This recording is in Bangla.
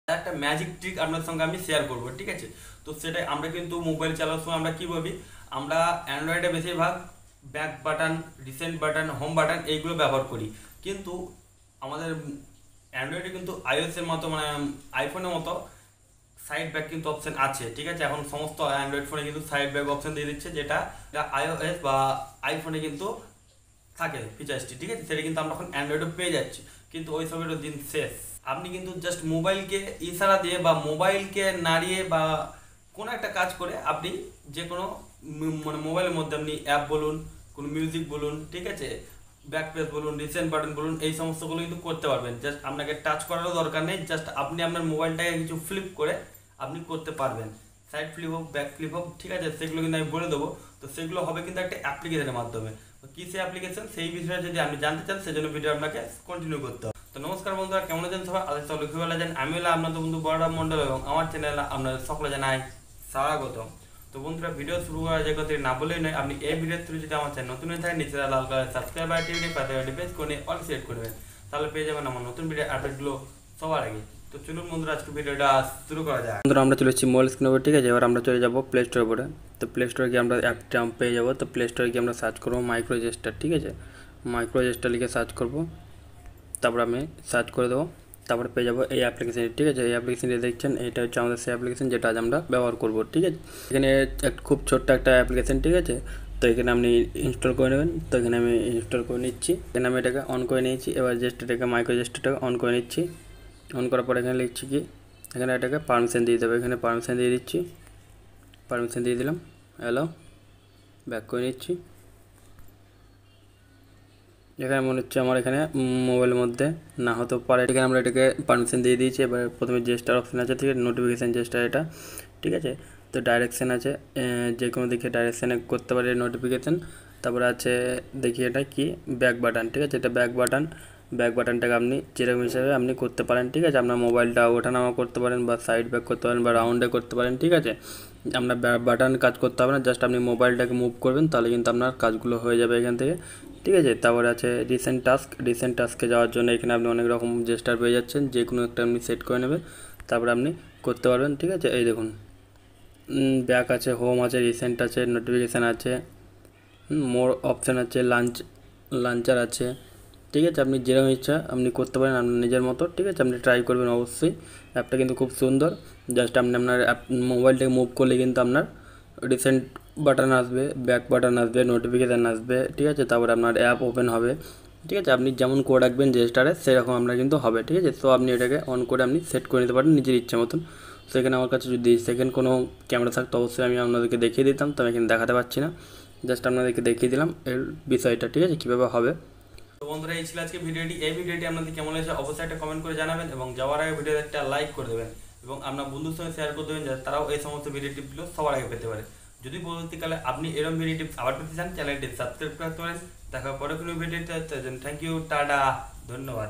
একটা ম্যাজিক ট্রিক আপনার সঙ্গে আমি শেয়ার করব, ঠিক আছে? তো সেটাই আমরা কিন্তু মোবাইল চালানোর সময় আমরা কী ভাবি, আমরা অ্যান্ড্রয়েডে বেশিরভাগ back button, recent button, home button এইগুলো ব্যবহার করি। কিন্তু আমাদের অ্যান্ড্রয়েডে কিন্তু আইওএসের মতো মানে আইফোনের মতো সাইড ব্যাক কিন্তু অপশন আছে, ঠিক আছে? এখন সমস্ত অ্যান্ড্রয়েড ফোনে কিন্তু সাইড ব্যাক অপশন দিয়ে দিচ্ছে, যেটা আইওএস বা আইফোনে কিন্তু থাকে ফিচার্সটি, ঠিক আছে? সেটা কিন্তু আমরা এখন অ্যান্ড্রয়েডে পেয়ে যাচ্ছি। কিন্তু ওই সবের দিন শেষ। আপনি কিন্তু জাস্ট মোবাইলকে ইশারা দিয়ে বা মোবাইলকে নাড়িয়ে বা কোনো একটা কাজ করে আপনি যে কোনো মানে মোবাইলের মধ্যে আপনি অ্যাপ বলুন, কোনো মিউজিক বলুন, ঠিক আছে, ব্যাক পেজ বলুন, রিসেন্ট বাটন বলুন, এই সমস্তগুলো কিন্তু করতে পারবেন। জাস্ট আপনাকে টাচ করারও দরকার নেই, জাস্ট আপনি আপনার মোবাইলটাকে কিছু ফ্লিপ করে আপনি করতে পারবেন। সাইড ফ্লিপ হোক, ব্যাক ফ্লিপ হোক, ঠিক আছে? সেগুলো কিন্তু আমি বলে দেবো। তো সেগুলো হবে কিন্তু একটা অ্যাপ্লিকেশনের মাধ্যমে। তো কী সেই অ্যাপ্লিকেশন, সেই বিষয়ে যদি আপনি জানতে চান, সেজন্য ভিডিও আপনাকে কন্টিনিউ করতে হবে। তো নমস্কার বন্ধুরা, কেমন আছেন সবাই? আজ সব লক্ষ্মী বেলা যান, আমি হলাম আপনাদের বন্ধু বড়রাম মণ্ডল এবং আমার চ্যানেল আপনাদের সকলে জানাই স্বাগতম। তো বন্ধুরা, ভিডিও শুরু করার যে কথা না বলেই নয়, আপনি এই ভিডিওর থ্রু যদি আমার চ্যানেল নতুন হয়ে থাকে, নিচে লাল কালার সাবস্ক্রাইব বাটনটি পাশে প্রেস করে অল সিলেক্ট করবেন, তাহলে পেয়ে যাবেন আমার নতুন ভিডিও আপডেটগুলো সবার আগে। তো চলুন বন্ধুরা, আজকে ভিডিওটা শুরু করা যাক। বন্ধুরা, আমরা চলে এসেছি মোবাইল স্ক্রিনের উপর, ঠিক আছে? এবার আমরা চলে যাবো প্লে স্টোরের উপরে। তো প্লে স্টোরে গিয়ে আমরা অ্যাপটা পেয়ে যাবো। তো প্লে স্টোরে গিয়ে আমরা সার্চ করবো মাইক্রোজেস্টার, ঠিক আছে? মাইক্রোজেস্টার লিখে সার্চ করবো, তারপর আমি সার্চ করে দেবো, তারপরে পেয়ে যাবো এই অ্যাপ্লিকেশানটি, ঠিক আছে? এই অ্যাপ্লিকেশানটি দেখছেন, এটা হচ্ছে আমাদের সেই অ্যাপ্লিকেশান যেটা আজ আমরা ব্যবহার করবো, ঠিক আছে? এখানে খুব ছোট্ট একটা অ্যাপ্লিকেশান, ঠিক আছে? তো এখানে আপনি ইনস্টল করে নেবেন। তো এখানে আমি ইনস্টল করে নিচ্ছি। এখানে আমি এটাকে অন করে নিয়েছি। এবার জাস্ট এটাকে মাইক্রোজেস্টারটাকে অন করে নিচ্ছি। অন করার পর এখানে লিখছি কি, এখানে এটাকে পারমিশন দিয়ে দেবে। এখানে পারমিশন দিয়ে দিচ্ছি, পারমিশন দিয়ে দিলাম। হ্যালো, ব্যাক করে নিচ্ছি। এখানে মনে হচ্ছে আমার এখানে মোবাইলের মধ্যে না হতে পারে। এখানে আমরা এটাকে পারমিশন দিয়ে দিয়েছি। এবার প্রথমে জেস্টার অপশান আছে, ঠিক আছে? নোটিফিকেশান জেস্টার এটা, ঠিক আছে? তো ডাইরেকশান আছে, যে কোনো দিকে ডাইরেকশানে করতে পারে নোটিফিকেশান। তারপরে আছে দেখি এটা কি, ব্যাক বাটন, ঠিক আছে? এটা ব্যাক বাটন। ব্যাক বাটনটাকে আপনি যেরকম হিসাবে আপনি করতে পারেন, ঠিক আছে? আপনার মোবাইলটা ওঠানামা করতে পারেন বা সাইড ব্যাক করতে পারেন বা রাউন্ডে করতে পারেন, ঠিক আছে? আপনার বাটন কাজ করতে হবে না, জাস্ট আপনি মোবাইলটাকে মুভ করবেন, তাহলে কিন্তু আপনার কাজগুলো হয়ে যাবে এখান থেকে, ঠিক আছে? তারপরে আছে রিসেন্ট টাস্ক। রিসেন্ট টাস্কে যাওয়ার জন্য এখানে আপনি অনেক রকম জেস্টার পেয়ে যাচ্ছেন, যে কোনো একটা আপনি সেট করে নেবেন, তারপরে আপনি করতে পারবেন, ঠিক আছে? এই দেখুন, ব্যাক আছে, হোম আছে, রিসেন্ট আছে, নোটিফিকেশান আছে, মোর অপশান আছে, লাঞ্চার আছে, ঠিক আছে? আপনি যেরকম ইচ্ছা আপনি করতে পারেন আপনার নিজের মতো, ঠিক আছে? আপনি ট্রাই করবেন অবশ্যই। অ্যাপটা কিন্তু খুব সুন্দর। জাস্ট আপনি আপনার মোবাইলটাকে মুভ করলে কিন্তু আপনার রিসেন্ট বাটন আসবে, ব্যাক বাটন আসবে, নোটিফিকেশান আসবে, ঠিক আছে? তারপরে আপনার অ্যাপ ওপেন হবে, ঠিক আছে? আপনি যেমন করে রাখবেন জেস্টারে সেরকম আপনার কিন্তু হবে, ঠিক আছে? তো আপনি এটাকে অন করে আপনি সেট করে নিতে পারেন নিজের ইচ্ছে মতন। সেখানে আমার কাছে যদি সেকেন্ড কোনো ক্যামেরা থাকতো অবশ্যই আমি আপনাদেরকে দেখিয়ে দিতাম, তো আমি এখানে দেখাতে পারছি না। জাস্ট আপনাদেরকে দেখিয়ে দিলাম এর বিষয়টা, ঠিক আছে? কীভাবে হবে। তো বন্ধুরা, এই ছিল আজকে ভিডিওটি। এই ভিডিওটি আপনাদের কেমন লেগেছে অবশ্যই একটা কমেন্ট করে জানাবেন এবং যাওয়ার আগে ভিডিওতে একটা লাইক করে দেবেন এবং আপনার বন্ধুর সঙ্গে শেয়ার করে দেবেন, যাতে তারাও এই সমস্ত ভিডিও টিপগুলো সবার আগে পেতে পারে। যদি পরবর্তীকালে আপনি এরকম ভিডিও টিপস আবার পেতে চান, চ্যানেলটি সাবস্ক্রাইব করতে পারেন। দেখা পরে কোনো ভিডিওতে। থ্যাংক ইউ, টাটা, ধন্যবাদ।